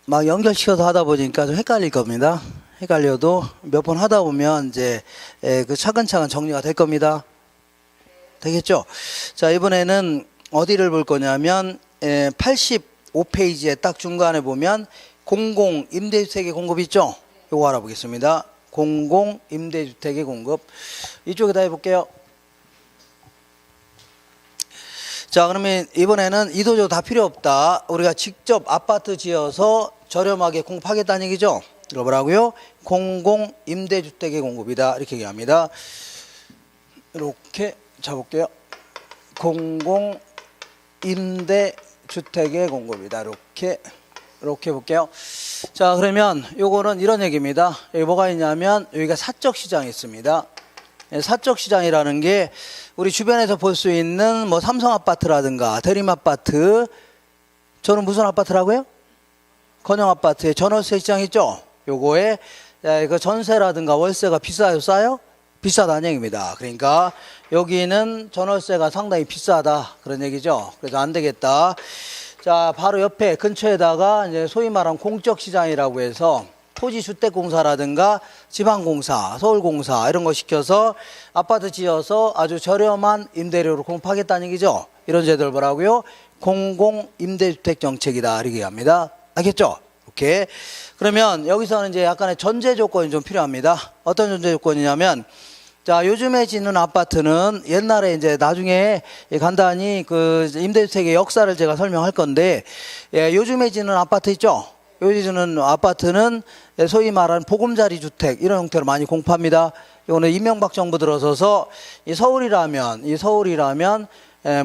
막 연결시켜서 하다 보니까 좀 헷갈릴 겁니다. 헷갈려도 몇 번 하다 보면 이제 그 차근차근 정리가 될 겁니다. 되겠죠? 자, 이번에는 어디를 볼 거냐면 85페이지에 딱 중간에 보면 공공 임대주택의 공급 있죠? 요거 알아보겠습니다. 공공 임대주택의 공급. 이쪽에다 해볼게요. 자, 그러면 이번에는 이도저도 다 필요 없다. 우리가 직접 아파트 지어서 저렴하게 공급하겠다는 얘기죠. 이거 뭐라고요? 공공 임대주택의 공급이다. 이렇게 얘기합니다. 이렇게 잡을게요. 공공 임대주택의 공급이다. 이렇게 볼게요. 자, 그러면 요거는 이런 얘기입니다. 여기 뭐가 있냐면 여기가 사적 시장이 있습니다. 사적 시장이라는 게 우리 주변에서 볼 수 있는 뭐 삼성 아파트라든가 대림 아파트, 저는 무슨 아파트라고요? 건영 아파트의 전월세 시장 있죠? 요거에 그 전세라든가 월세가 비싸요, 싸요? 비싸다는 얘기입니다. 그러니까 여기는 전월세가 상당히 비싸다 그런 얘기죠. 그래서 안 되겠다. 자, 바로 옆에 근처에다가 이제 소위 말하는 공적 시장이라고 해서 토지주택공사라든가 지방공사, 서울공사 이런 거 시켜서 아파트 지어서 아주 저렴한 임대료로 공급하겠다는 얘기죠. 이런 제도를 뭐라고요? 공공임대주택 정책이다 이렇게 합니다. 알겠죠? 오케이. 그러면 여기서는 이제 약간의 전제 조건이 좀 필요합니다. 어떤 전제 조건이냐면, 자, 요즘에 짓는 아파트는 옛날에 이제 나중에 간단히 그 임대주택의 역사를 제가 설명할 건데, 요즘에 짓는 아파트 있죠? 요즘에 짓는 아파트는 소위 말하는 보금자리 주택 이런 형태로 많이 공급합니다. 이거는 이명박 정부 들어서서 이 서울이라면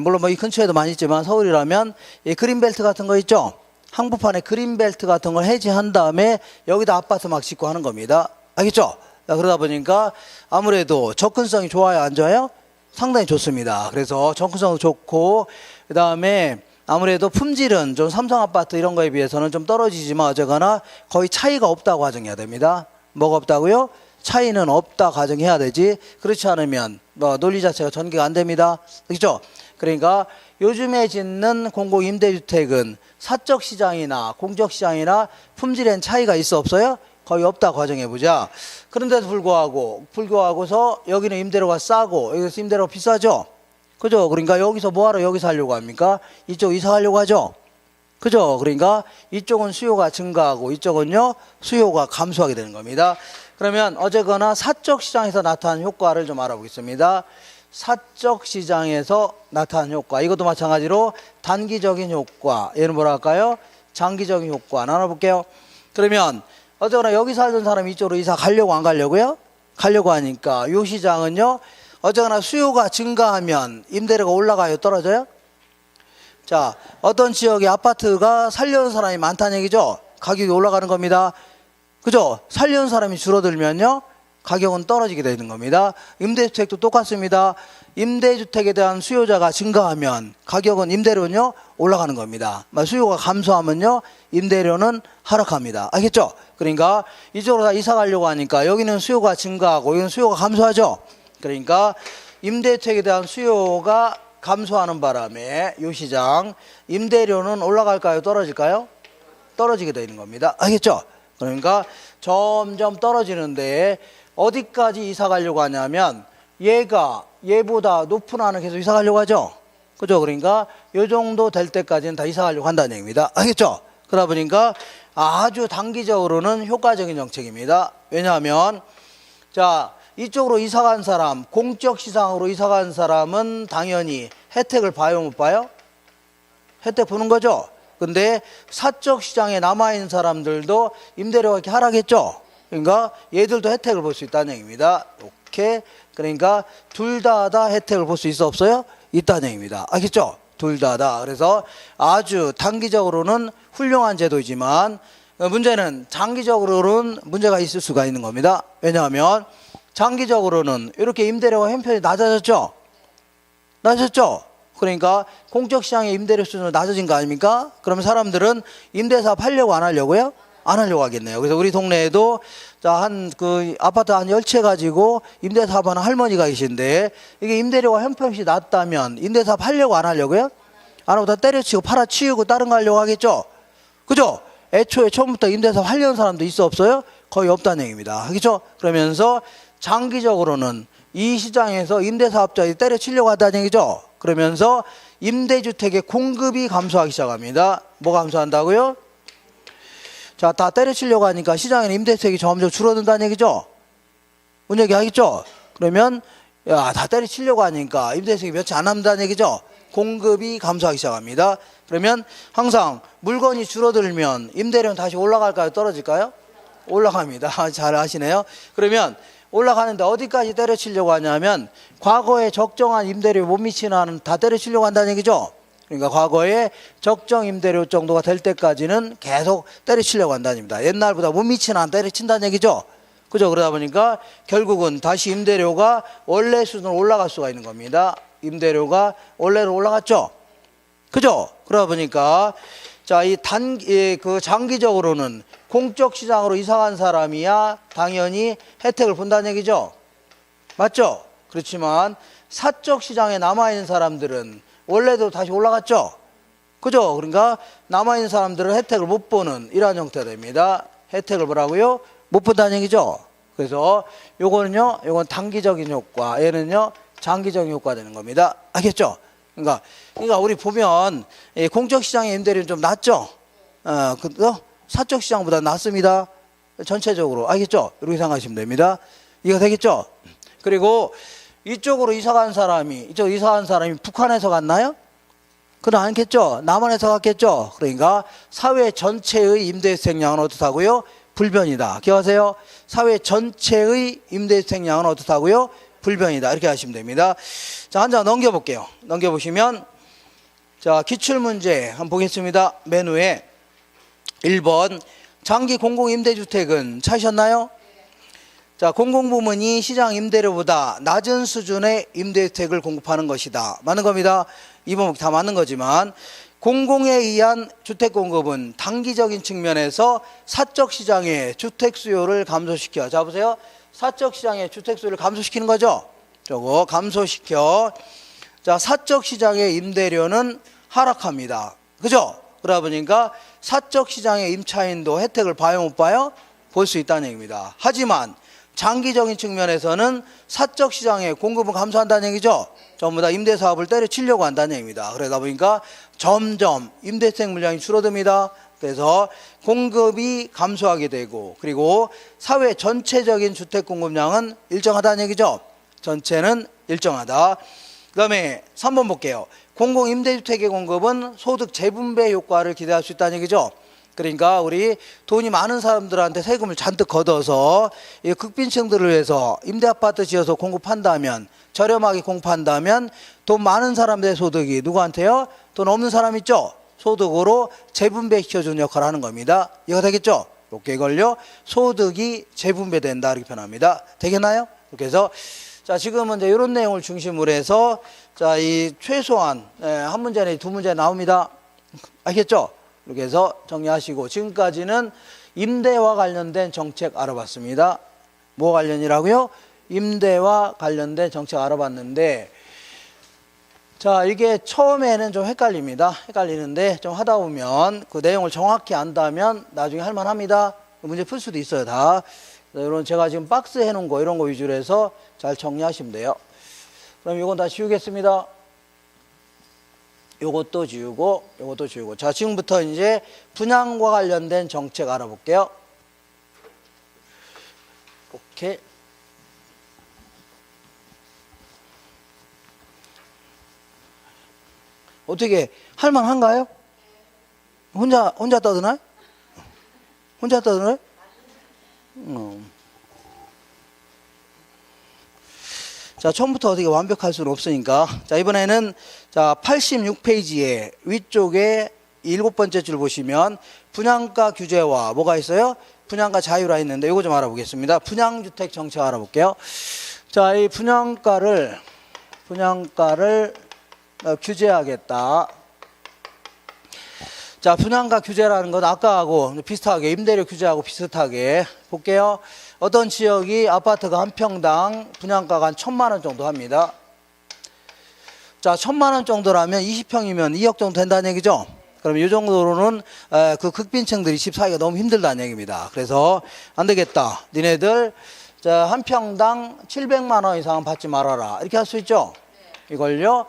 물론 뭐 이 근처에도 많이 있지만 서울이라면 이 그린벨트 같은 거 있죠? 항구판에 그린벨트 같은 걸 해제한 다음에 여기다 아파트 막 짓고 하는 겁니다. 알겠죠? 그러다 보니까 아무래도 접근성이 좋아요, 안 좋아요? 상당히 좋습니다. 그래서 접근성도 좋고, 그 다음에 아무래도 품질은 좀 삼성 아파트 이런 거에 비해서는 좀 떨어지지만 어쨌거나 거의 차이가 없다고 가정해야 됩니다. 뭐가 없다고요? 차이는 없다 가정해야 되지. 그렇지 않으면 뭐 논리 자체가 전개가 안 됩니다. 그렇죠? 그러니까 요즘에 짓는 공공임대주택은 사적 시장이나 공적 시장이나 품질엔 차이가 있어 없어요? 거의 없다 가정해보자. 그런데도 불구하고서 여기는 임대료가 싸고 여기서 임대료가 비싸죠? 그죠? 그러니까 여기서 뭐하러 여기서 하려고 합니까? 이쪽 이사 가려고 하죠? 그죠? 그러니까 이쪽은 수요가 증가하고 이쪽은요 수요가 감소하게 되는 겁니다. 그러면 어쨌거나 사적 시장에서 나타난 효과를 좀 알아보겠습니다. 사적 시장에서 나타난 효과, 이것도 마찬가지로 단기적인 효과, 얘는 뭐라 할까요? 장기적인 효과 나눠볼게요. 그러면 어쨌거나 여기 살던 사람이 이쪽으로 이사 가려고 안 가려고요? 가려고 하니까 이 시장은요 어쨌거나 수요가 증가하면 임대료가 올라가요, 떨어져요? 자, 어떤 지역에 아파트가 살려는 사람이 많다는 얘기죠? 가격이 올라가는 겁니다. 그죠? 살려는 사람이 줄어들면요 가격은 떨어지게 되는 겁니다. 임대주택도 똑같습니다. 임대주택에 대한 수요자가 증가하면 가격은 임대료는요 올라가는 겁니다. 수요가 감소하면요 임대료는 하락합니다. 알겠죠? 그러니까 이쪽으로 다 이사 가려고 하니까 여기는 수요가 증가하고 여기는 수요가 감소하죠. 그러니까 임대주택에 대한 수요가 감소하는 바람에 이 시장 임대료는 올라갈까요? 떨어질까요? 떨어지게 되는 겁니다. 알겠죠? 그러니까 점점 떨어지는데 어디까지 이사 가려고 하냐면 얘보다 높은 안을 계속 이사 가려고 하죠. 그죠? 그러니까 이 정도 될 때까지는 다 이사 가려고 한다는 얘기입니다. 알겠죠? 그러다 보니까 아주 단기적으로는 효과적인 정책입니다. 왜냐하면 자, 이쪽으로 이사 간 사람, 공적 시장으로 이사 간 사람은 당연히 혜택을 봐요, 못 봐요? 혜택 보는 거죠? 근데 사적 시장에 남아있는 사람들도 임대료가 이렇게 하락했죠? 그러니까 얘들도 혜택을 볼 수 있다는 얘기입니다. 이렇게. 그러니까 둘 다 혜택을 볼 수 있어 없어요? 있다는 얘기입니다. 알겠죠? 둘 다. 그래서 아주 단기적으로는 훌륭한 제도이지만 문제는 장기적으로는 문제가 있을 수가 있는 겁니다. 왜냐하면 장기적으로는 이렇게 임대료가 형편이 낮아졌죠? 낮아졌죠? 그러니까 공적 시장의 임대료 수준은 낮아진 거 아닙니까? 그러면 사람들은 임대사업 하려고 안 하려고요? 안 하려고 하겠네요. 그래서 우리 동네에도 그 아파트 한 10채 가지고 임대사업 하는 할머니가 계신데 이게 임대료가 형편없이 낮다면 임대사업 하려고 안 하려고요? 안 하고 다 때려치고 팔아치우고 다른 거 하려고 하겠죠? 그죠? 애초에 처음부터 임대사업 하려는 사람도 있어 없어요? 거의 없다는 얘기입니다. 그렇죠? 그러면서 장기적으로는 이 시장에서 임대사업자들이 때려치려고 한다는 얘기죠. 그러면서 임대주택의 공급이 감소하기 시작합니다. 뭐 감소한다고요? 자, 다 때려치려고 하니까 시장에는 임대주택이 점점 줄어든다는 얘기죠. 뭔 얘기 하겠죠? 그러면 야, 다 때려치려고 하니까 임대주택이 몇치 안 남는다는 얘기죠. 공급이 감소하기 시작합니다. 그러면 항상 물건이 줄어들면 임대료는 다시 올라갈까요? 떨어질까요? 올라갑니다. 잘 아시네요. 그러면 올라가는데 어디까지 때려치려고 하냐면 과거에 적정한 임대료 못 미치는 한은 다 때려치려고 한다는 얘기죠. 그러니까 과거에 적정 임대료 정도가 될 때까지는 계속 때려치려고 한다는 얘기입니다. 옛날보다 못 미치는 한 때려친다는 얘기죠. 그죠? 그러다 보니까 결국은 다시 임대료가 원래 수준으로 올라갈 수가 있는 겁니다. 임대료가 원래로 올라갔죠. 그죠? 그러다 보니까 자, 그 장기적으로는 공적 시장으로 이사 간 사람이야 당연히 혜택을 본다는 얘기죠. 맞죠? 그렇지만 사적 시장에 남아있는 사람들은 원래도 다시 올라갔죠. 그죠? 그러니까 남아있는 사람들은 혜택을 못 보는 이러한 형태가 됩니다. 혜택을 보라고요? 못 본다는 얘기죠. 그래서 요거는요, 요건 단기적인 효과, 얘는요, 장기적인 효과가 되는 겁니다. 알겠죠? 그러니까 우리 보면 공적 시장의 임대료는 좀 낮죠? 그래서 사적 시장보다 낮습니다. 전체적으로. 알겠죠? 이렇게 생각하시면 됩니다. 이해가 되겠죠? 그리고 이쪽으로 이사 간 사람이 북한에서 갔나요? 그건 않겠죠? 남한에서 갔겠죠? 그러니까 사회 전체의 임대주택량은 어떻다고요? 불변이다. 기억하세요? 사회 전체의 임대주택량은 어떻다고요? 불변이다. 이렇게 하시면 됩니다. 자, 한 장 넘겨볼게요. 넘겨보시면, 자, 기출문제 한번 보겠습니다. 메뉴에 1번, 장기 공공임대주택은 찾으셨나요? 자, 공공부문이 시장 임대료보다 낮은 수준의 임대주택을 공급하는 것이다. 맞는 겁니다. 2번 다 맞는 거지만, 공공에 의한 주택 공급은 단기적인 측면에서 사적 시장의 주택 수요를 감소시켜. 자, 보세요. 사적 시장의 주택 수요를 감소시키는 거죠. 저거 감소시켜. 자, 사적 시장의 임대료는 하락합니다. 그죠? 그러다 보니까 사적 시장의 임차인도 혜택을 봐요, 못 봐요? 볼 수 있다는 얘기입니다. 하지만 장기적인 측면에서는 사적 시장의 공급은 감소한다는 얘기죠. 전부 다 임대사업을 때려치려고 한다는 얘기입니다. 그러다 보니까 점점 임대주택 물량이 줄어듭니다. 그래서 공급이 감소하게 되고, 그리고 사회 전체적인 주택 공급량은 일정하다는 얘기죠. 전체는 일정하다. 그 다음에 3번 볼게요. 공공임대주택의 공급은 소득 재분배 효과를 기대할 수 있다는 얘기죠. 그러니까 우리 돈이 많은 사람들한테 세금을 잔뜩 걷어서 이 극빈층들을 위해서 임대아파트 지어서 공급한다면, 저렴하게 공급한다면 돈 많은 사람들의 소득이 누구한테요? 돈 없는 사람 있죠? 소득으로 재분배시켜주는 역할을 하는 겁니다. 이거 되겠죠? 이렇게 걸려 소득이 재분배된다 이렇게 표현합니다. 되겠나요? 이렇게 해서 자, 지금은 이제 이런 내용을 중심으로 해서 자, 이 최소한 한 문제 내지 두 문제 나옵니다. 알겠죠? 이렇게 해서 정리하시고, 지금까지는 임대와 관련된 정책 알아봤습니다. 뭐 관련이라고요? 임대와 관련된 정책 알아봤는데, 자, 이게 처음에는 좀 헷갈리는데 좀 하다 보면 그 내용을 정확히 안다면 나중에 할만합니다. 문제 풀 수도 있어요, 다. 이런 제가 지금 박스 해놓은 거 이런 거 위주로 해서 잘 정리하시면 돼요. 그럼 이건 다 지우겠습니다. 요것도 지우고, 요것도 지우고. 자, 지금부터 이제 분양과 관련된 정책 알아볼게요. 오케이. 어떻게 할만한가요? 혼자 떠드나요? 혼자 떠드나요? 자, 처음부터 어떻게 완벽할 수는 없으니까. 자, 이번에는 자, 86페이지에 위쪽에 7번째 줄 보시면 분양가 규제와 뭐가 있어요? 분양가 자유라 있는데 이거 좀 알아보겠습니다. 분양주택 정책 알아볼게요. 자, 이 분양가를 규제하겠다. 자, 분양가 규제라는 건 아까하고 비슷하게 임대료 규제하고 비슷하게 볼게요. 어떤 지역이 아파트가 한 평당 분양가가 한 1,000만 원 정도 합니다. 자, 1,000만 원 정도라면 20평이면 2억 정도 된다는 얘기죠. 그럼 이 정도로는 그 극빈층들이 집 사기가 너무 힘들다는 얘기입니다. 그래서 안 되겠다. 니네들 자, 한 평당 700만 원 이상은 받지 말아라. 이렇게 할 수 있죠? 이걸요.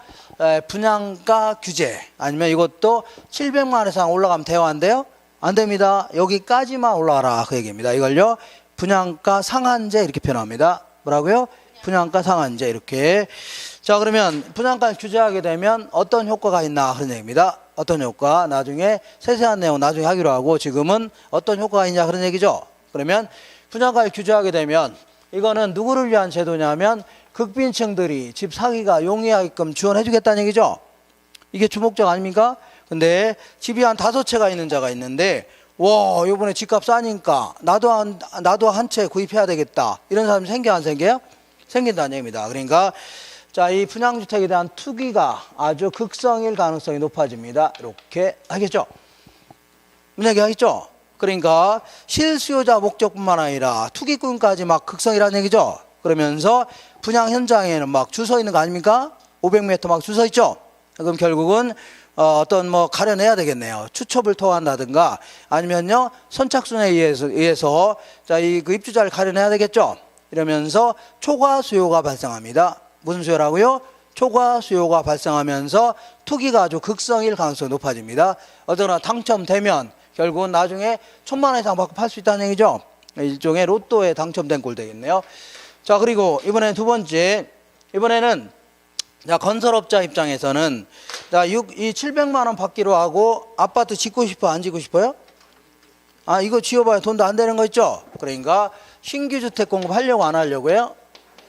분양가 규제 아니면 이것도 700만 원 이상 올라가면 돼요? 안 돼요? 안 됩니다. 여기까지만 올라가라 그 얘기입니다. 이걸요. 분양가 상한제 이렇게 표현합니다. 뭐라고요? 분양가 상한제 이렇게. 자, 그러면 분양가를 규제하게 되면 어떤 효과가 있나 그런 얘기입니다. 어떤 효과 나중에 세세한 내용 나중에 하기로 하고 지금은 어떤 효과가 있냐 그런 얘기죠. 그러면 분양가를 규제하게 되면 이거는 누구를 위한 제도냐면 극빈층들이 집 사기가 용이하게끔 지원해 주겠다는 얘기죠. 이게 주목적 아닙니까? 근데 집이 한 5채가 있는 자가 있는데 와 이번에 집값 싸니까 나도 한 채 구입해야 되겠다 이런 사람이 생겨 안 생겨요? 생긴다는 얘기입니다. 그러니까 자, 이 분양주택에 대한 투기가 아주 극성일 가능성이 높아집니다. 이렇게 하겠죠. 무슨 얘기 하겠죠? 그러니까 실수요자 목적뿐만 아니라 투기꾼까지 막 극성이라는 얘기죠. 그러면서 분양 현장에는 막 줄 서 있는 거 아닙니까? 500m 막 줄 서 있죠. 그럼 결국은 어떤 뭐 가려내야 되겠네요. 추첩을 통한다든가 아니면요 선착순에 의해서 자, 그 입주자를 가려내야 되겠죠. 이러면서 초과 수요가 발생합니다. 무슨 수요라고요? 초과 수요가 발생하면서 투기가 아주 극성일 가능성이 높아집니다. 어쩌나 당첨되면 결국은 나중에 1000만 원 이상 받고 팔 수 있다는 얘기죠. 일종의 로또에 당첨된 꼴 되겠네요. 자, 그리고 이번에 두 번째, 이번에는 자, 건설업자 입장에서는 자, 이 700만 원 받기로 하고 아파트 짓고 싶어 안 짓고 싶어요? 아, 이거 지어봐야 돈도 안 되는 거 있죠? 그러니까 신규 주택 공급하려고 안 하려고요?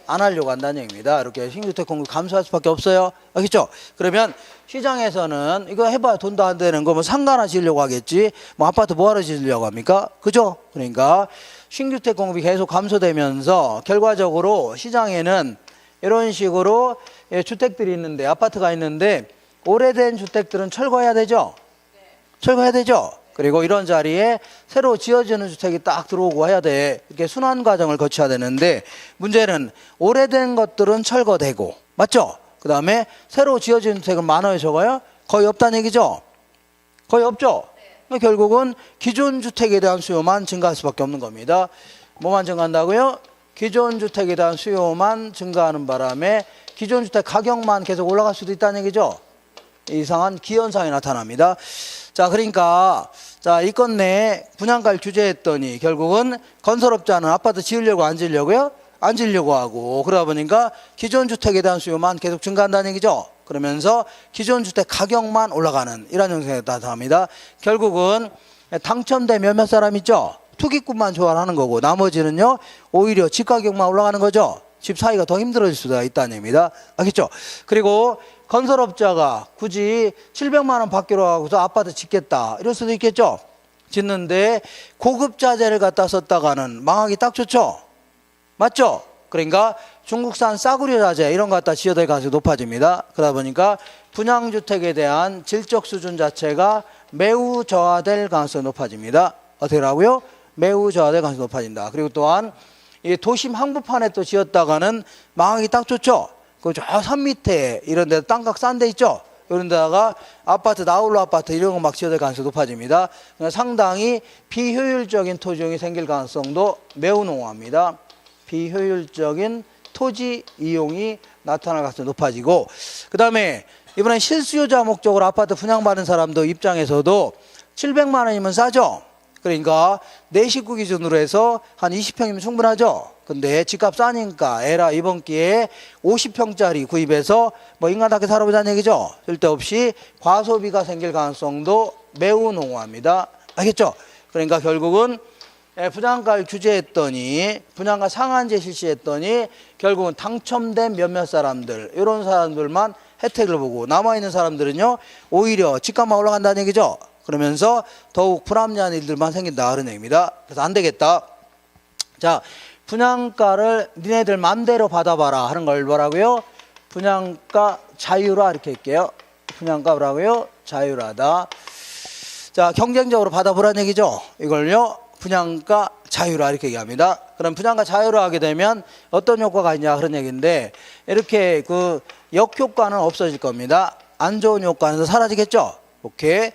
안 하려고 한다는 얘기입니다. 이렇게 신규주택 공급 감소할 수밖에 없어요. 알겠죠? 그러면 시장에서는 이거 해봐야 돈도 안 되는 거 뭐 상가 하나 지으려고 하겠지 뭐 아파트 뭐하러 지으려고 합니까? 그죠? 그러니까 신규주택 공급이 계속 감소되면서 결과적으로 시장에는 이런 식으로 주택들이 있는데 아파트가 있는데 오래된 주택들은 철거해야 되죠? 철거해야 되죠? 그리고 이런 자리에 새로 지어지는 주택이 딱 들어오고 해야 돼. 이렇게 순환 과정을 거쳐야 되는데 문제는 오래된 것들은 철거되고 맞죠? 그 다음에 새로 지어지는 주택은 많아요 적어요? 거의 없다는 얘기죠? 거의 없죠? 결국은 기존 주택에 대한 수요만 증가할 수밖에 없는 겁니다. 뭐만 증가한다고요? 기존 주택에 대한 수요만 증가하는 바람에 기존 주택 가격만 계속 올라갈 수도 있다는 얘기죠? 이상한 기현상이 나타납니다. 자, 그러니까 자, 이 건 내에 분양가를 규제했더니 결국은 건설업자는 아파트 지으려고 안 지으려고요? 안 지으려고 하고 그러다 보니까 기존 주택에 대한 수요만 계속 증가한다는 얘기죠. 그러면서 기존 주택 가격만 올라가는 이런 형상이 나타납니다. 결국은 당첨된 몇몇 사람 있죠? 투기꾼만 좋아하는 거고 나머지는요 오히려 집 가격만 올라가는 거죠. 집 사기가 더 힘들어질 수가 있다는 얘기입니다. 알겠죠? 그리고 건설업자가 굳이 700만 원 받기로 하고서 아파트 짓겠다 이럴 수도 있겠죠. 짓는데 고급 자재를 갖다 썼다가는 망하기 딱 좋죠. 맞죠? 그러니까 중국산 싸구려 자재 이런 거 갖다 지어야 될 가능성이 높아집니다. 그러다 보니까 분양주택에 대한 질적 수준 자체가 매우 저하될 가능성이 높아집니다. 어떻게 하고요? 매우 저하될 가능성이 높아진다. 그리고 또한 이 도심 항구판에 또 지었다가는 망하기 딱 좋죠. 그 저 산 밑에 이런 데 땅값 싼 데 있죠. 이런 데다가 아파트 나홀로 아파트 이런 거 막 지어야 될 가능성이 높아집니다. 그러니까 상당히 비효율적인 토지용이 생길 가능성도 매우 농후합니다. 비효율적인 토지 이용이 나타날 가능성이 높아지고 그 다음에 이번엔 실수요자 목적으로 아파트 분양받은 사람도 입장에서도 700만 원이면 싸죠. 그러니까 내 식구 기준으로 해서 한 20평이면 충분하죠. 근데 집값 싸니까 에라 이번 기회에 50평짜리 구입해서 뭐 인간답게 살아보자는 얘기죠. 쓸데없이 과소비가 생길 가능성도 매우 농후합니다. 알겠죠? 그러니까 결국은 분양가를 규제했더니 분양가 상한제 실시했더니 결국은 당첨된 몇몇 사람들 이런 사람들만 혜택을 보고 남아있는 사람들은요 오히려 집값만 올라간다는 얘기죠. 그러면서 더욱 불합리한 일들만 생긴다 그런 얘기입니다. 그래서 안 되겠다. 자, 분양가를 니네들 맘대로 받아봐라 하는 걸 뭐라고요? 분양가 자유라 이렇게 할게요. 분양가 뭐라고요? 자유라다. 자, 경쟁적으로 받아보라는 얘기죠. 이걸요 분양가 자유라 이렇게 얘기합니다. 그럼 분양가 자유로 하게 되면 어떤 효과가 있냐 그런 얘기인데 이렇게 그 역효과는 없어질 겁니다. 안 좋은 효과는 사라지겠죠. 오케이.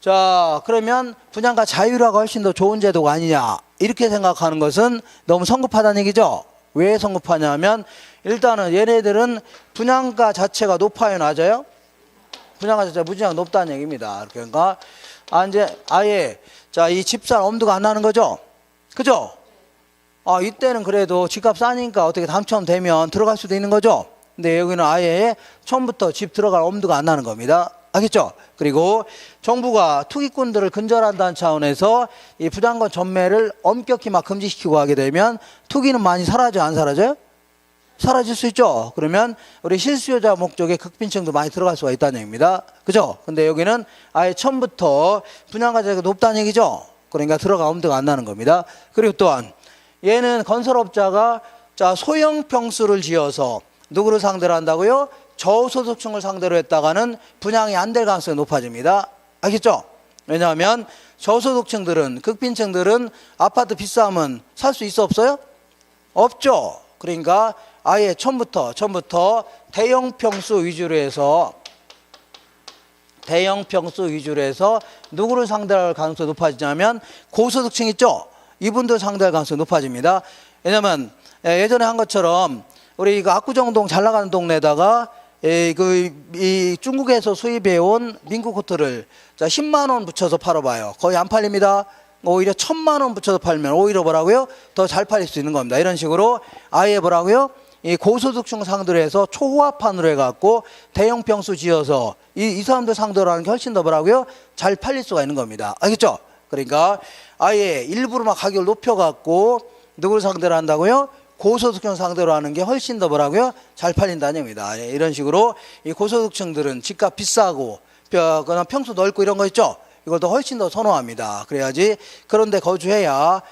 자, 그러면 분양가 자율화가 훨씬 더 좋은 제도가 아니냐 이렇게 생각하는 것은 너무 성급하다는 얘기죠. 왜 성급하냐면 일단은 얘네들은 분양가 자체가 높아요, 낮아요? 분양가 자체가 무지하게 높다는 얘기입니다. 그러니까 이제 아예 자, 이 집살 엄두가 안 나는 거죠. 그죠? 이때는 그래도 집값 싸니까 어떻게 당첨 되면 들어갈 수도 있는 거죠. 근데 여기는 아예 처음부터 집 들어갈 엄두가 안 나는 겁니다. 알겠죠? 그리고 정부가 투기꾼들을 근절한다는 차원에서 이 분양권 전매를 엄격히 막 금지시키고 하게 되면 투기는 많이 사라져요, 안 사라져요? 사라질 수 있죠. 그러면 우리 실수요자 목적의 극빈층도 많이 들어갈 수가 있다는 얘기입니다. 그죠? 근데 여기는 아예 처음부터 분양가제가 높다는 얘기죠. 그러니까 들어갈 엄두가 안 나는 겁니다. 그리고 또한 얘는 건설업자가 자, 소형 평수를 지어서 누구를 상대로 한다고요? 저소득층을 상대로 했다가는 분양이 안 될 가능성이 높아집니다. 알겠죠? 왜냐하면 저소득층들은, 극빈층들은 아파트 비싸면 살 수 있어 없어요? 없죠. 그러니까 아예 처음부터 대형 평수 위주로 해서 누구를 상대로 할 가능성이 높아지냐면 고소득층 있죠? 이분들 상대할 가능성이 높아집니다. 왜냐면 예전에 한 것처럼 우리 이거 압구정동 잘 나가는 동네에다가 이 중국에서 수입해온 민국코트를 10만 원 붙여서 팔아봐요. 거의 안 팔립니다. 오히려 1,000만 원 붙여서 팔면 오히려 뭐라고요? 더 잘 팔릴 수 있는 겁니다. 이런 식으로 아예 뭐라고요? 이 고소득층 상대로 해서 초호화판으로 해갖고 대형 평수 지어서 이 사람들 상대로 하는 게 훨씬 더 뭐라고요? 잘 팔릴 수가 있는 겁니다. 알겠죠? 그러니까 아예 일부러 막 가격을 높여갖고 누구를 상대로 한다고요? 고소득층 상대로 하는 게 훨씬 더 뭐라고요? 잘 팔린다는 얘기입니다. 이런 식으로 이 고소득층들은 집값 비싸고 그냥 평수 넓고 이런 거 있죠? 이걸 더 훨씬 더 선호합니다. 그래야지 그런데 거주해야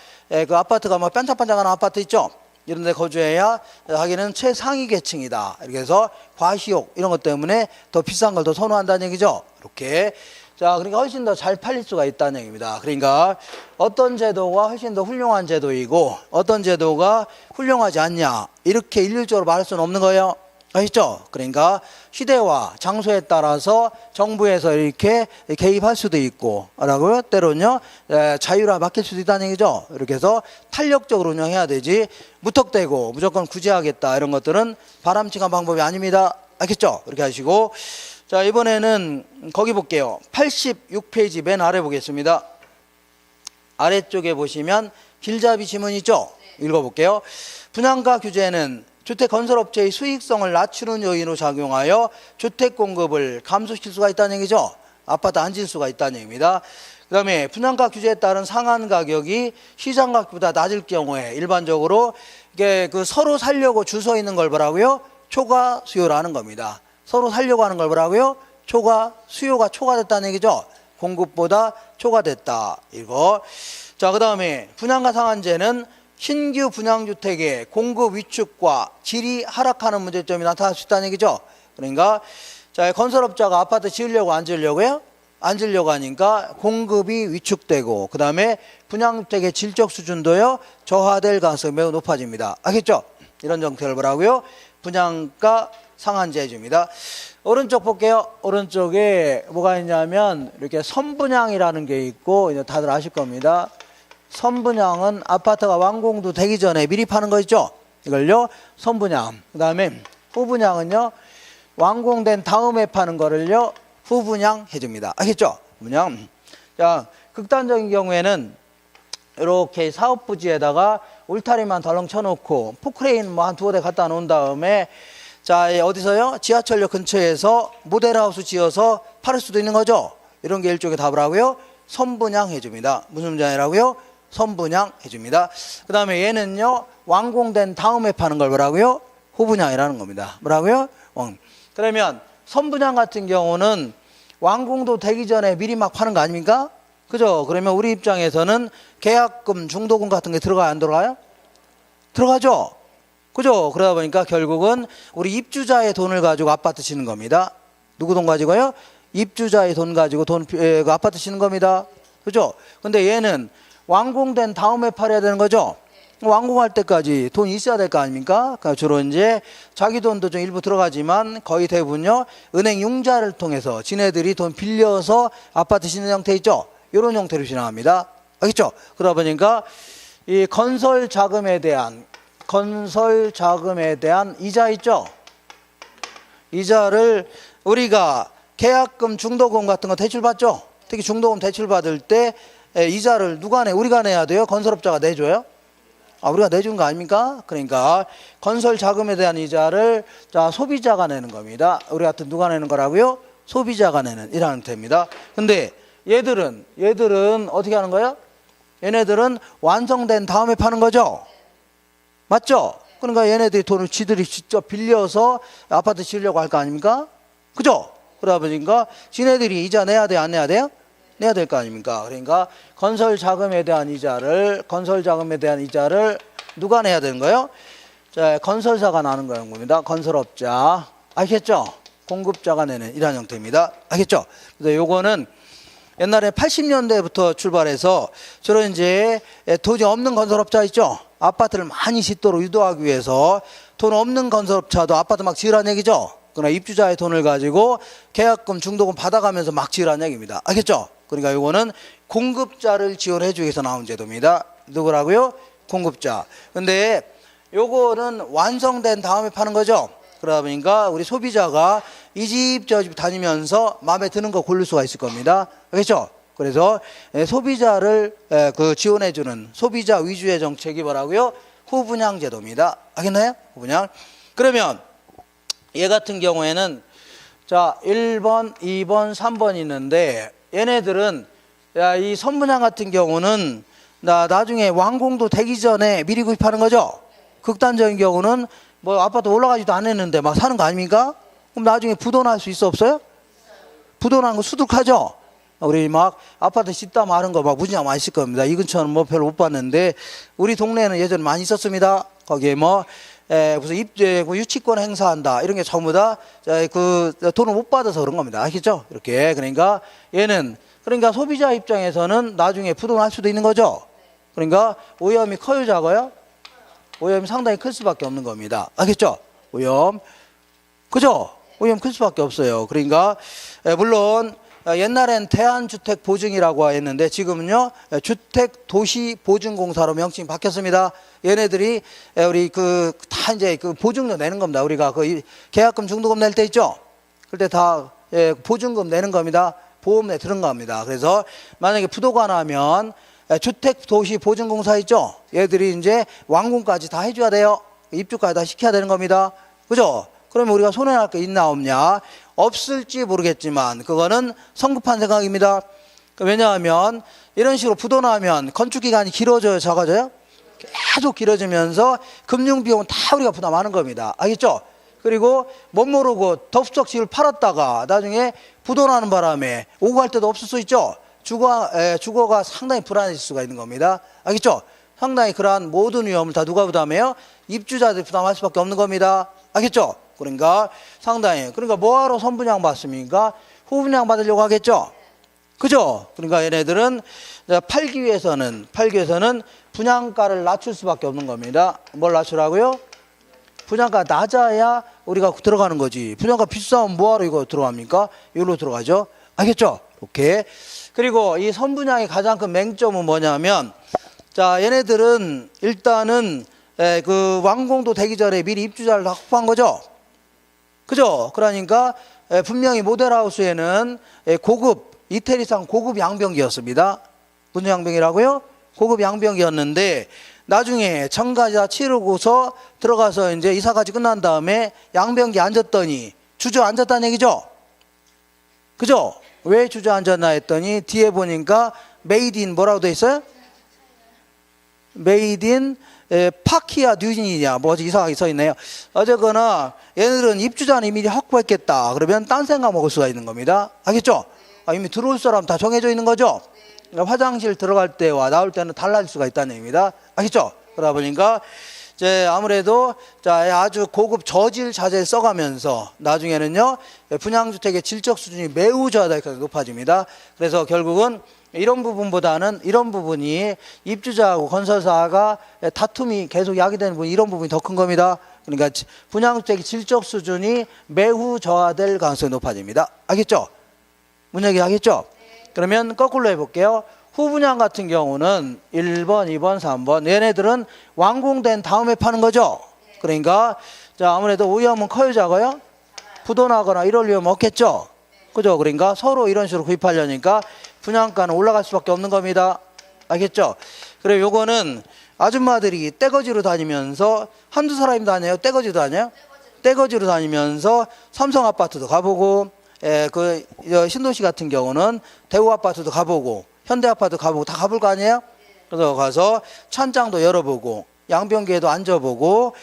그 아파트가 막 반짝반짝하는 아파트 있죠? 이런 데 거주해야 하기는 최상위 계층이다. 이렇게 해서 과시욕 이런 것 때문에 더 비싼 걸 더 선호한다는 얘기죠. 이렇게. 자, 그러니까 훨씬 더 잘 팔릴 수가 있다는 얘기입니다. 그러니까 어떤 제도가 훨씬 더 훌륭한 제도이고 어떤 제도가 훌륭하지 않냐 이렇게 일률적으로 말할 수는 없는 거예요. 아시죠? 그러니까 시대와 장소에 따라서 정부에서 이렇게 개입할 수도 있고 라고요. 때로는요 자유화 맡길 수도 있다는 얘기죠. 이렇게 해서 탄력적으로 운영해야 되지 무턱대고 무조건 구제하겠다 이런 것들은 바람직한 방법이 아닙니다. 알겠죠? 이렇게 하시고 자, 이번에는 거기 볼게요. 86페이지 맨 아래 보겠습니다. 아래쪽에 보시면 길잡이 지문 있죠? 읽어볼게요. 분양가 규제는 주택건설업체의 수익성을 낮추는 요인으로 작용하여 주택 공급을 감소시킬 수가 있다는 얘기죠. 아파트 안 질 수가 있다는 얘기입니다. 그 다음에 분양가 규제에 따른 상한 가격이 시장 가격보다 낮을 경우에 일반적으로 이게 그 서로 살려고 줄 서 있는 걸 뭐라고요? 초과 수요라는 겁니다. 서로 살려고 하는 걸 뭐라고요? 수요가 초과됐다는 얘기죠. 공급보다 초과됐다. 이거. 자, 그 다음에 분양가 상한제는 신규 분양주택의 공급 위축과 질이 하락하는 문제점이 나타날 수 있다는 얘기죠. 그러니까 자, 건설업자가 아파트 지으려고 안 지으려고요? 안 지으려고 하니까 공급이 위축되고 그 다음에 분양주택의 질적 수준도요 저하될 가능성이 매우 높아집니다. 알겠죠? 이런 정책을 뭐라고요? 분양가 상한제 해줍니다. 오른쪽 볼게요. 오른쪽에 뭐가 있냐면 이렇게 선분양이라는 게 있고 이제 다들 아실 겁니다. 선분양은 아파트가 완공도 되기 전에 미리 파는 거 있죠? 이걸요 선분양. 그 다음에 후분양은요 완공된 다음에 파는 거를요 후분양 해줍니다. 알겠죠? 분양. 자, 극단적인 경우에는 이렇게 사업부지에다가 울타리만 덜렁 쳐놓고 포크레인 뭐 한 두어 대 갖다 놓은 다음에 자, 어디서요? 지하철역 근처에서 모델하우스 지어서 팔을 수도 있는 거죠. 이런 게 일종의 답을 하고요. 선분양 해줍니다. 무슨 분양이라고요? 선분양 해줍니다. 그 다음에 얘는요 완공된 다음에 파는 걸 뭐라고요? 후분양이라는 겁니다. 뭐라고요? 그러면 선분양 같은 경우는 완공도 되기 전에 미리 막 파는 거 아닙니까? 그죠? 그러면 우리 입장에서는 계약금, 중도금 같은 게 들어가요? 안 들어가요? 들어가죠? 그죠? 그러다 보니까 결국은 우리 입주자의 돈을 가지고 아파트 짓는 겁니다. 누구 돈 가지고요? 입주자의 돈 가지고 아파트 짓는 겁니다. 그죠? 근데 얘는 완공된 다음에 팔아야 되는 거죠? 완공할 때까지 돈이 있어야 될 거 아닙니까? 그러니까 주로 이제 자기 돈도 좀 일부 들어가지만 거의 대부분요 은행 융자를 통해서 지네들이 돈 빌려서 아파트 짓는 형태 있죠? 이런 형태로 진행합니다. 알겠죠? 그러다 보니까 이 건설 자금에 대한 이자 있죠? 이자를 우리가 계약금, 중도금 같은 거 대출받죠? 특히 중도금 대출받을 때 이자를 누가 내? 우리가 내야 돼요? 건설업자가 내줘요? 우리가 내준 거 아닙니까? 그러니까 건설 자금에 대한 이자를 소비자가 내는 겁니다. 우리 같은 누가 내는 거라고요? 소비자가 내는 이라는 형태입니다. 근데 얘들은 어떻게 하는 거예요? 얘네들은 완성된 다음에 파는 거죠? 맞죠? 그러니까 얘네들이 돈을 지들이 직접 빌려서 아파트 지으려고 할 거 아닙니까? 그죠? 그러다 보니까 지네들이 이자 내야 돼요? 안 내야 돼요? 내야 될 거 아닙니까? 그러니까 건설 자금에 대한 이자를 누가 내야 되는 거예요? 자, 건설사가 나는 겁니다. 건설업자. 알겠죠? 공급자가 내는 이런 형태입니다. 알겠죠? 그래서 요거는 옛날에 80년대부터 출발해서 주로 이제 돈이 없는 건설업자 있죠? 아파트를 많이 짓도록 유도하기 위해서 돈 없는 건설업자도 아파트 막 지으라는 얘기죠? 그러나 입주자의 돈을 가지고 계약금, 중도금 받아가면서 막 지으라는 얘기입니다. 알겠죠? 그러니까 이거는 공급자를 지원해 주기 위해서 나온 제도입니다. 누구라고요? 공급자. 근데 요거는 완성된 다음에 파는 거죠. 그러다 보니까 우리 소비자가 이 집 저 집 다니면서 마음에 드는 거 고를 수가 있을 겁니다. 알겠죠? 그래서 소비자를 지원해 주는 소비자 위주의 정책이 뭐라고요? 후분양 제도입니다. 알겠나요? 후분양. 그러면 얘 같은 경우에는 자 1번, 2번, 3번 있는데 얘네들은 이 선분양 같은 경우는 나중에 완공도 되기 전에 미리 구입하는 거죠. 극단적인 경우는 뭐 아파트 올라가지도 않았는데 막 사는 거 아닙니까? 그럼 나중에 부도날 수 있어 없어요? 부도난 거 수두룩하죠. 우리 막 아파트 짓다 마른 거 막 무지하게 많이 있을 겁니다. 이 근처는 뭐 별로 못 봤는데 우리 동네에는 예전에 많이 있었습니다. 거기에 뭐 무슨 유치권 행사한다 이런 게 전부 다 그 돈을 못 받아서 그런 겁니다. 아시죠? 이렇게. 그러니까 얘는 그러니까 소비자 입장에서는 나중에 부도날 수도 있는 거죠. 그러니까 오염이 커요, 작아요? 오염이 상당히 클 수밖에 없는 겁니다. 알겠죠? 오염. 그죠? 오염 클 수밖에 없어요. 그러니까 물론 옛날엔 대한주택보증이라고 했는데 지금은요 주택도시보증공사로 명칭이 바뀌었습니다. 얘네들이 우리 다 이제 보증료 내는 겁니다. 우리가 계약금, 중도금 낼 때 있죠? 그때 다 보증금 내는 겁니다. 보험에 들어갑니다. 그래서 만약에 부도가 나면 주택도시보증공사 있죠? 얘들이 이제 완공까지 다 해줘야 돼요. 입주까지 다 시켜야 되는 겁니다. 그죠? 그러면 우리가 손해날 게 있나 없냐? 없을지 모르겠지만 그거는 성급한 생각입니다. 왜냐하면 이런 식으로 부도 나면 건축기간이 길어져요, 작아져요? 계속 길어지면서 금융비용은 다 우리가 부담하는 겁니다. 알겠죠? 그리고 못 모르고 덥석 집을 팔았다가 나중에 부도 나는 바람에 오고 갈 데도 없을 수 있죠? 주거가 상당히 불안해질 수가 있는 겁니다. 알겠죠? 상당히 그러한 모든 위험을 다 누가 부담해요? 입주자들이 부담할 수밖에 없는 겁니다. 알겠죠? 그러니까 그러니까 뭐하러 선분양 받습니까? 후분양 받으려고 하겠죠? 그죠? 그러니까 얘네들은 팔기 위해서는 분양가를 낮출 수밖에 없는 겁니다. 뭘 낮추라고요? 분양가 낮아야 우리가 들어가는 거지. 분양가 비싸면 뭐하러 이거 들어갑니까? 이걸로 들어가죠. 알겠죠? 오케이. 그리고 이 선분양의 가장 큰 맹점은 뭐냐면 자 얘네들은 일단은 완공도 되기 전에 미리 입주자를 다 확보한 거죠. 그죠? 그러니까 분명히 모델하우스에는 이틀 이상 고급 양병기였습니다. 무슨 양병이라고요? 고급 양병기였는데 나중에 청가자 치르고서 들어가서 이제 이사까지 끝난 다음에 양병기 앉았더니 주저앉았다는 얘기죠. 그죠? 왜 주저앉았나 했더니 뒤에 보니까 메이드 인 뭐라고 돼 있어요? 메이드 인 파키아 뉴진이냐 뭐지 이상하게 써 있네요. 어쨌거나 얘네들은 입주자는 이미 확보했겠다. 그러면 딴 생각 먹을 수가 있는 겁니다. 알겠죠? 이미 들어올 사람 다 정해져 있는 거죠. 그러니까 화장실 들어갈 때와 나올 때는 달라질 수가 있다는 얘기입니다. 알겠죠? 그러다 보니까 이제 아무래도 자 아주 고급 저질 자재를 써가면서 나중에는요 분양주택의 질적 수준이 매우 저하다니까 높아집니다. 그래서 결국은 이런 부분보다는 이런 부분이 입주자하고 건설사가 다툼이 계속 야기되는 부분, 이런 부분이 더 큰 겁니다. 그러니까 분양주택의 질적 수준이 매우 저하될 가능성이 높아집니다. 알겠죠? 문 얘기 하겠죠? 그러면 거꾸로 해볼게요. 후분양 같은 경우는 1번, 2번, 3번 얘네들은 완공된 다음에 파는 거죠. 그러니까 자 아무래도 위험은 커요, 작아요? 부도나거나 이럴 위험 없겠죠. 그죠? 그러니까 서로 이런 식으로 구입하려니까 분양가는 올라갈 수밖에 없는 겁니다. 알겠죠? 그리고 요거는 아줌마들이 떼거지로 다니면서 한두 사람이 다녀요? 떼거지로 다녀요? 떼거지로 다니면서 삼성 아파트도 가보고 그 신도시 같은 경우는 대우 아파트도 가보고 현대 아파트 가보고 다 가볼 거 아니에요? 그래서 가서 찬장도 열어보고 양변기에도 앉아보고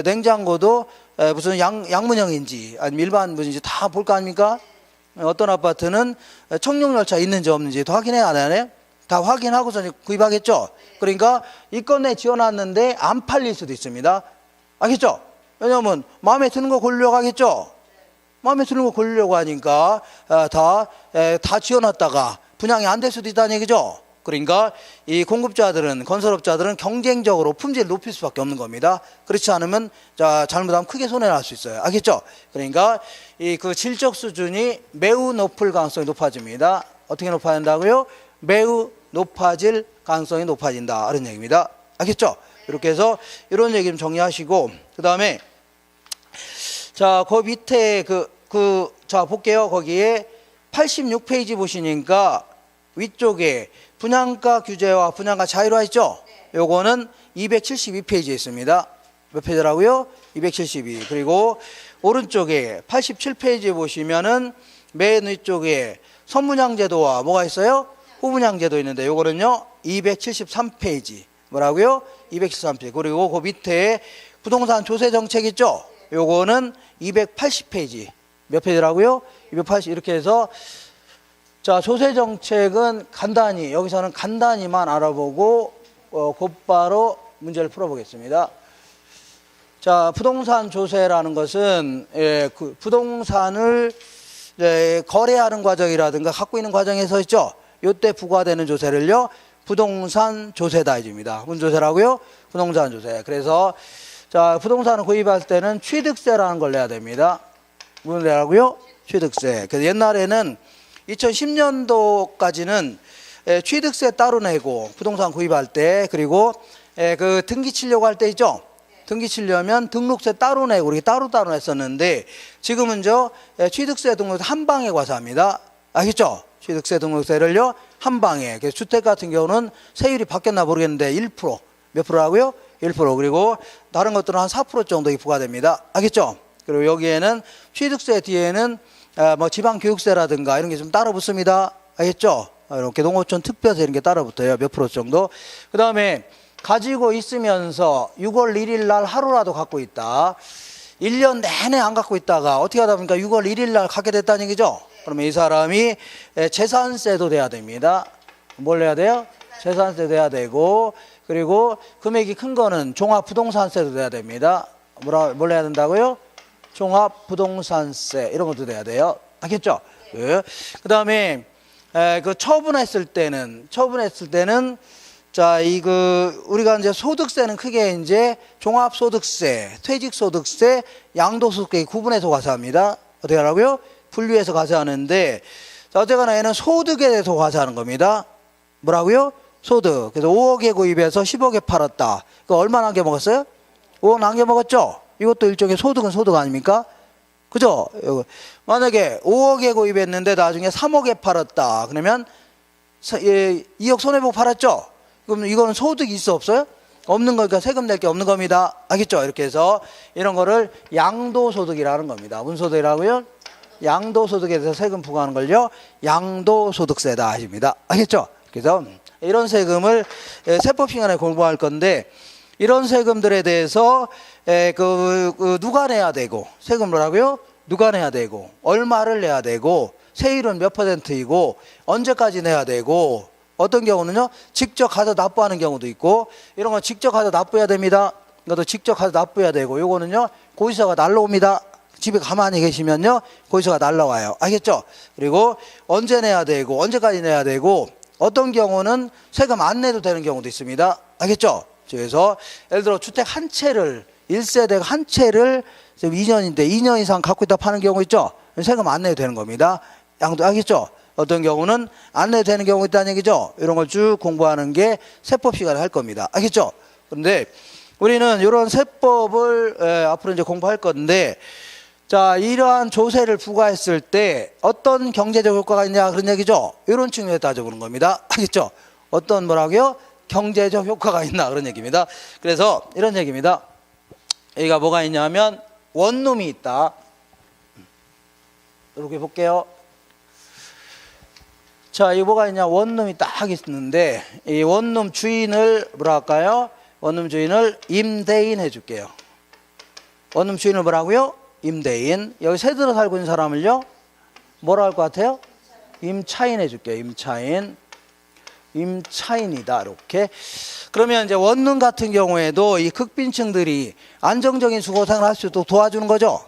냉장고도 무슨 양문형인지 아니면 일반 문인지 다 볼 거 아닙니까? 어떤 아파트는 청룡열차 있는지 없는지 다 확인해 안 하네? 다 확인하고서 구입하겠죠? 그러니까 이건에 지어놨는데 안 팔릴 수도 있습니다. 알겠죠? 왜냐면 마음에 드는 거 고르려고 하겠죠? 마음에 드는 거 고르려고 하니까 다 지어놨다가 분양이 안 될 수도 있다는 얘기죠. 그러니까 이 공급자들은 건설업자들은 경쟁적으로 품질을 높일 수밖에 없는 겁니다. 그렇지 않으면 자 잘못하면 크게 손해날 수 있어요. 알겠죠? 그러니까 이 그 질적 수준이 매우 높을 가능성이 높아집니다. 어떻게 높아진다고요? 매우 높아질 가능성이 높아진다 그런 얘기입니다. 알겠죠? 이렇게 해서 이런 얘기 좀 정리하시고 그 다음에 자 그 밑에 자 볼게요. 거기에 86페이지 보시니까 위쪽에 분양가 규제와 분양가 자유화 있죠? 요거는 272페이지에 있습니다. 몇 페이지라고요? 272. 그리고 오른쪽에 87페이지에 보시면은 맨 위쪽에 선분양제도와 뭐가 있어요? 후분양제도 있는데 요거는요 273페이지. 뭐라고요? 273페이지. 그리고 그 밑에 부동산 조세 정책 있죠? 요거는 280페이지. 몇 페이지라고요? 280. 이렇게 해서 자 조세 정책은 간단히 여기서는 간단히만 알아보고 곧바로 문제를 풀어보겠습니다. 자 부동산 조세라는 것은 그 부동산을 거래하는 과정이라든가 갖고 있는 과정에서 있죠. 요때 부과되는 조세를요 부동산 조세다 해줍니다. 무슨 조세라고요? 부동산 조세. 그래서 자 부동산을 구입할 때는 취득세라는 걸 내야 됩니다. 무슨 내라고요? 취득세. 그래서 옛날에는 2010년도까지는 취득세 따로 내고 부동산 구입할 때 그리고 그 등기 치려고 할 때 있죠. 등기 치려면 등록세 따로 내고 이렇게 따로 냈었는데 지금은 취득세 등록세 한 방에 과세합니다. 알겠죠? 취득세 등록세를요 한 방에. 그래서 주택 같은 경우는 세율이 바뀌었나 모르겠는데 1%. 몇 프로라고요? 1%. 그리고 다른 것들은 한 4% 정도 부과됩니다. 알겠죠? 그리고 여기에는 취득세 뒤에는 뭐 지방교육세라든가 이런 게 좀 따로 붙습니다. 알겠죠? 이렇게 농어촌 특별세 이런 게 따로 붙어요. 몇 프로 정도. 그 다음에 가지고 있으면서 6월 1일 날 하루라도 갖고 있다. 1년 내내 안 갖고 있다가 어떻게 하다 보니까 6월 1일 날 갖게 됐다는 얘기죠. 그러면 이 사람이 재산세도 내야 됩니다. 뭘 내야 돼요? 재산세도 내야 되고 그리고 금액이 큰 거는 종합부동산세도 내야 됩니다. 뭘 내야 된다고요? 종합부동산세 이런 것도 내야 돼요. 알겠죠? 네. 그 다음에 그 처분했을 때는 자 우리가 이제 소득세는 크게 이제 종합소득세, 퇴직소득세, 양도소득세 구분해서 과세합니다. 어떻게 하라고요? 분류해서 과세하는데 자 어쨌거나 얘는 소득에 대해서 과세하는 겁니다. 뭐라고요? 소득. 그래서 5억에 구입해서 10억에 팔았다. 그 얼마 남겨 먹었어요? 5억 남겨 먹었죠? 이것도 일종의 소득은 소득 아닙니까? 그죠? 만약에 5억에 구입했는데 나중에 3억에 팔았다. 그러면 2억 손해보고 팔았죠? 그럼 이거는 소득이 있어 없어요? 없는 거니까 세금 낼 게 없는 겁니다. 알겠죠? 이렇게 해서 이런 거를 양도소득이라는 겁니다. 무슨 소득이라고요? 양도소득에 대해서 세금 부과하는 걸요 양도소득세다 하십니다. 알겠죠? 그래서 이런 세금을 세법 시간에 공부할 건데 이런 세금들에 대해서 누가 내야 되고 세금을 하고요 누가 내야 되고 얼마를 내야 되고 세율은 몇 %이고 언제까지 내야 되고 어떤 경우는요 직접 가서 납부하는 경우도 있고 이런 건 직접 가서 납부해야 됩니다. 이것도 직접 가서 납부해야 되고, 요거는요 고지서가 날라옵니다. 집에 가만히 계시면요 고지서가 날라와요. 알겠죠? 그리고 언제 내야 되고 언제까지 내야 되고, 어떤 경우는 세금 안 내도 되는 경우도 있습니다. 알겠죠? 그래서 예를 들어 주택 한 채를, 1세대가 한 채를 지금 2년인데 2년 이상 갖고 있다 파는 경우 있죠? 세금 안 내도 되는 겁니다. 양도 알겠죠? 어떤 경우는 안 내도 되는 경우가 있다는 얘기죠. 이런 걸 쭉 공부하는 게 세법 시간에 할 겁니다. 알겠죠? 그런데 우리는 이런 세법을 앞으로 이제 공부할 건데, 자, 이러한 조세를 부과했을 때 어떤 경제적 효과가 있냐 그런 얘기죠. 이런 측면에 따져보는 겁니다. 알겠죠? 어떤 뭐라고요? 경제적 효과가 있나 그런 얘기입니다. 그래서 이런 얘기입니다. 여기가 뭐가 있냐면 원룸이 있다. 이렇게 볼게요. 자, 이거 뭐가 있냐? 원룸이 딱 있는데, 이 원룸 주인을 뭐라 할까요? 원룸 주인을 임대인 해줄게요. 원룸 주인을 뭐라고요? 임대인. 여기 새 들어 살고 있는 사람을요 뭐라 할 것 같아요? 임차인 해줄게요. 임차인. 임차인이다. 이렇게. 그러면 이제 원룸 같은 경우에도 이 극빈층들이 안정적인 주거생활을 할 수 있도록 도와주는 거죠.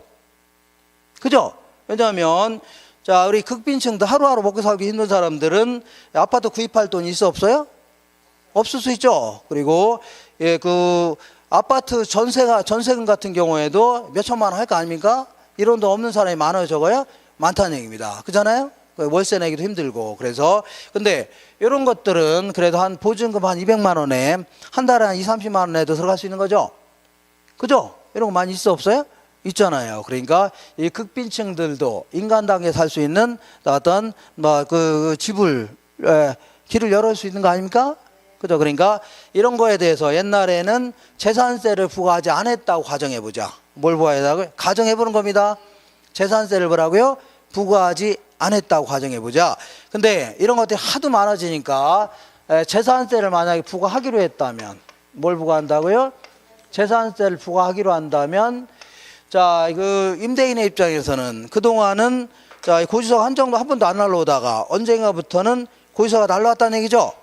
그죠? 왜냐하면 자, 우리 극빈층들 하루하루 먹고 살기 힘든 사람들은 아파트 구입할 돈이 있어 없어요? 없을 수 있죠. 그리고 예, 그 아파트 전세금 같은 경우에도 몇 천만 원 할 거 아닙니까? 이런 돈 없는 사람이 많아요, 적어요? 많다는 얘기입니다. 그잖아요? 월세 내기도 힘들고. 그래서 근데 이런 것들은 그래도 한 보증금 한 200만 원에 한 달에 한 2, 30만 원에도 들어갈 수 있는 거죠. 그죠? 이런 거 많이 있어 없어요? 있잖아요. 그러니까 이 극빈층들도 인간답게 살 수 있는 어떤 뭐 그 집을 길을 열을 수 있는 거 아닙니까? 그죠? 그러니까 이런 거에 대해서 옛날에는 재산세를 부과하지 않았다고 가정해보자. 뭘 부과하자고요? 가정해보는 겁니다. 재산세를 뭐라고요? 부과하지 않았다고 가정해보자. 근데 이런 것들이 하도 많아지니까 재산세를 만약에 부과하기로 했다면 뭘 부과한다고요? 재산세를 부과하기로 한다면, 자, 그 임대인의 입장에서는 그동안은 자, 고지서가 한정도 한 번도 안 날라오다가 언젠가부터는 고지서가 날라왔다는 얘기죠.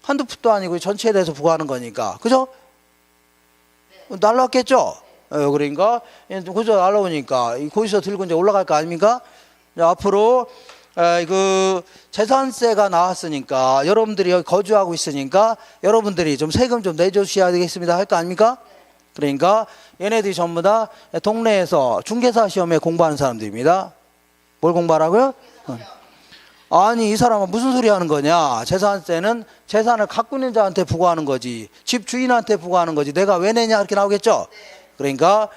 한두 푼도 아니고 전체에 대해서 부과하는 거니까. 그죠? 날라왔겠죠? 그러니까 고지서 날라오니까 이 고지서 들고 이제 올라갈 거 아닙니까? 앞으로 그 재산세가 나왔으니까 여러분들이 여기 거주하고 있으니까 여러분들이 좀 세금 좀 내주셔야 되겠습니다 할 거 아닙니까? 그러니까 얘네들이 전부 다 동네에서 중개사 시험에 공부하는 사람들입니다. 뭘 공부하라고요? 아니, 이 사람은 무슨 소리 하는 거냐? 재산세는 재산을 갖고 있는 자한테 부과하는 거지, 집 주인한테 부과하는 거지, 내가 왜 내냐 이렇게 나오겠죠? 그러니까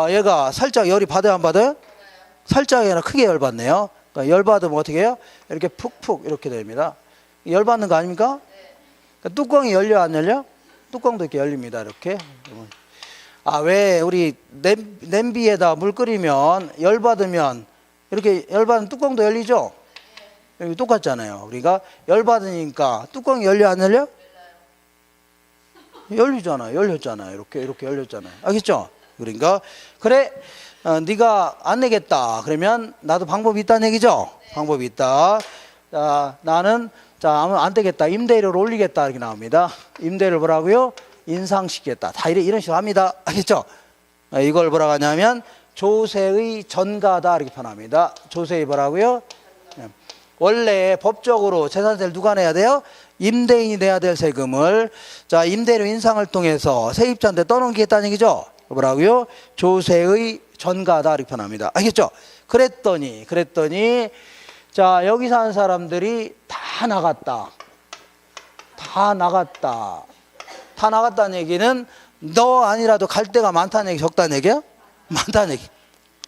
얘가 살짝 열이 받아요 안 받아요? 살짝이 아니라 크게 열받네요. 그러니까 열받으면 어떻게 해요? 이렇게 푹푹 이렇게 됩니다. 열받는 거 아닙니까? 그러니까 뚜껑이 열려 안 열려? 뚜껑도 이렇게 열립니다. 이렇게. 왜 우리 냄비에다 물 끓이면 열받으면 이렇게 열받은 뚜껑도 열리죠? 여기 똑같잖아요. 우리가 열받으니까 뚜껑이 열려 안 열려? 열리잖아요. 열렸잖아요. 이렇게 열렸잖아요. 알겠죠? 그러니까 그래, 네가 안 내겠다 그러면 나도 방법이 있다는 얘기죠. 방법이 있다. 자, 나는 안 되겠다, 임대료를 올리겠다 이렇게 나옵니다. 임대료를 뭐라고요? 인상시키겠다. 다 이런 식으로 합니다. 알겠죠? 이걸 뭐라고 하냐면 조세의 전가다 이렇게 표현합니다. 조세의 뭐라고요? 원래 법적으로 재산세를 누가 내야 돼요? 임대인이 내야 될 세금을, 자, 임대료 인상을 통해서 세입자한테 떠넘기겠다는 얘기죠. 뭐라고요? 조세의 전가다 이렇게 표현합니다. 알겠죠? 그랬더니 자, 여기 사는 사람들이 다 나갔다. 다 나갔다는 얘기는 너 아니라도 갈 데가 많다는 얘기, 적다는 얘기야? 많다는 얘기.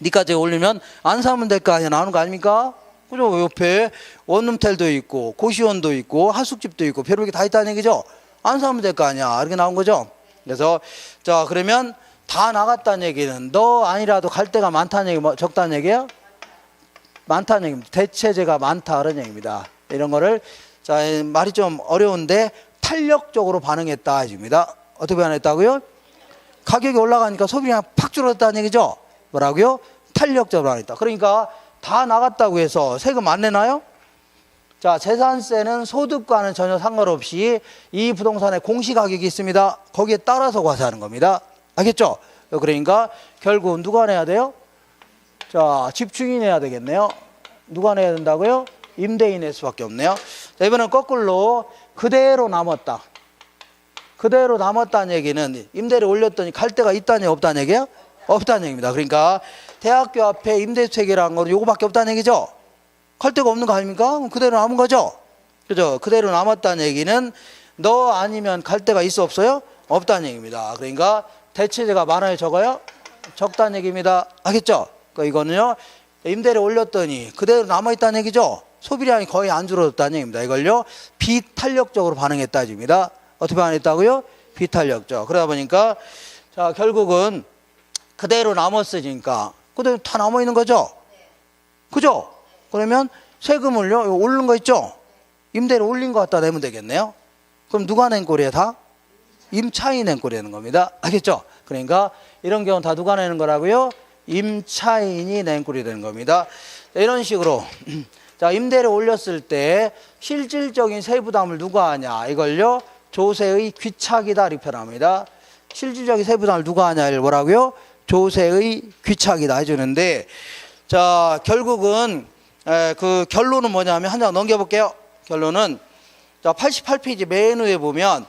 니까지 올리면 안 사면 될 거 아니야, 나오는 거 아닙니까? 그죠? 옆에 원룸텔도 있고 고시원도 있고 하숙집도 있고 별로 다 있다는 얘기죠. 안 사면 될 거 아니야, 이렇게 나온 거죠. 그래서 자, 그러면 다 나갔다는 얘기는 너 아니라도 갈 데가 많다는 얘기, 뭐 적다는 얘기야? 많다는 얘기입니다. 대체제가 많다 그런 얘기입니다. 이런 거를, 자, 말이 좀 어려운데 탄력적으로 반응했다 해줍니다. 어떻게 반응했다고요? 가격이 올라가니까 소비량이 팍 줄어들었다는 얘기죠. 뭐라고요? 탄력적으로 반응했다. 그러니까 다 나갔다고 해서 세금 안 내나요? 자, 재산세는 소득과는 전혀 상관없이 이 부동산에 공시가격이 있습니다. 거기에 따라서 과세하는 겁니다. 알겠죠? 그러니까 결국은 누가 내야 돼요? 자, 집주인이 내야 되겠네요. 누가 내야 된다고요? 임대인이 낼 수밖에 없네요. 자, 이번엔 거꾸로 그대로 남았다. 그대로 남았다는 얘기는 임대를 올렸더니 갈 데가 있다는 얘기 없다는 얘기예요? 없다는 얘기입니다. 그러니까 대학교 앞에 임대주택이라는 건 요거밖에 없다는 얘기죠. 갈 데가 없는 거 아닙니까? 그럼 그대로 남은 거죠. 그죠? 그대로 남았다는 얘기는 너 아니면 갈 데가 있어 없어요? 없다는 얘기입니다. 그러니까 대체제가 많아요, 적어요? 적다는 얘기입니다. 알겠죠? 그러니까 이거는요, 임대를 올렸더니 그대로 남아있다는 얘기죠. 소비량이 거의 안 줄어들었다는 얘기입니다. 이걸요, 비탄력적으로 반응했다 입니다. 어떻게 반응했다고요? 비탄력적. 그러다 보니까 자, 결국은 그대로 남았으니까 그대로 다 남아있는 거죠. 그죠? 그러면 세금을요, 오른 거 있죠? 임대를 올린 거 갖다 내면 되겠네요. 그럼 누가 낸 꼴이에요, 다? 임차인이 낸 꼴이 되는 겁니다. 알겠죠? 그러니까 이런 경우는 다 누가 내는 거라고요? 임차인이 낸 꼴이 되는 겁니다. 자, 이런 식으로 자, 임대를 올렸을 때 실질적인 세부담을 누가 하냐? 이걸요, 조세의 귀착이다 이렇게 표현합니다. 실질적인 세부담을 누가 하냐를 뭐라고요? 조세의 귀착이다 해주는데, 자, 결국은 그 결론은 뭐냐면 한 장 넘겨볼게요. 결론은 자, 88페이지 맨 위에 보면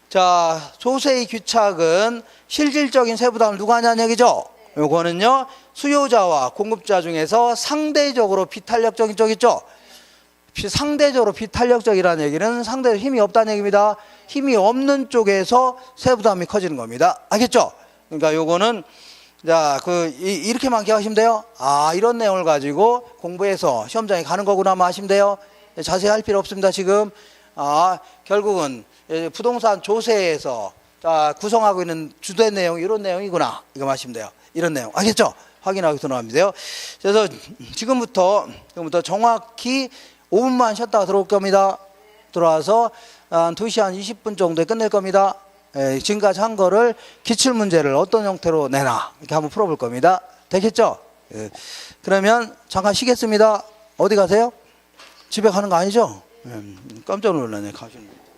자, 조세의 귀착은 실질적인 세부담을 누가 하냐는 얘기죠. 요거는요, 수요자와 공급자 중에서 상대적으로 비탄력적인 쪽 있죠. 상대적으로 비탄력적이라는 얘기는 상대적으로 힘이 없다는 얘기입니다. 힘이 없는 쪽에서 세부담이 커지는 겁니다. 알겠죠? 그러니까 요거는 자, 이렇게만 기억하시면 돼요. 아, 이런 내용을 가지고 공부해서 시험장에 가는 거구나만 하시면 돼요. 자세히 할 필요 없습니다, 지금. 아, 결국은 부동산 조세에서 자, 구성하고 있는 주된 내용이 이런 내용이구나. 이거 하시면 돼요. 이런 내용. 알겠죠? 확인하고 들어가면 돼요. 그래서 지금부터 정확히 5분만 쉬었다가 들어올 겁니다. 들어와서 한 2시 한 20분 정도에 끝낼 겁니다. 지금까지 한 거를 기출문제를 어떤 형태로 내나 이렇게 한번 풀어볼 겁니다. 되겠죠? 그러면 잠깐 쉬겠습니다. 어디 가세요? 집에 가는 거 아니죠? 깜짝 놀라네. 가시는 거.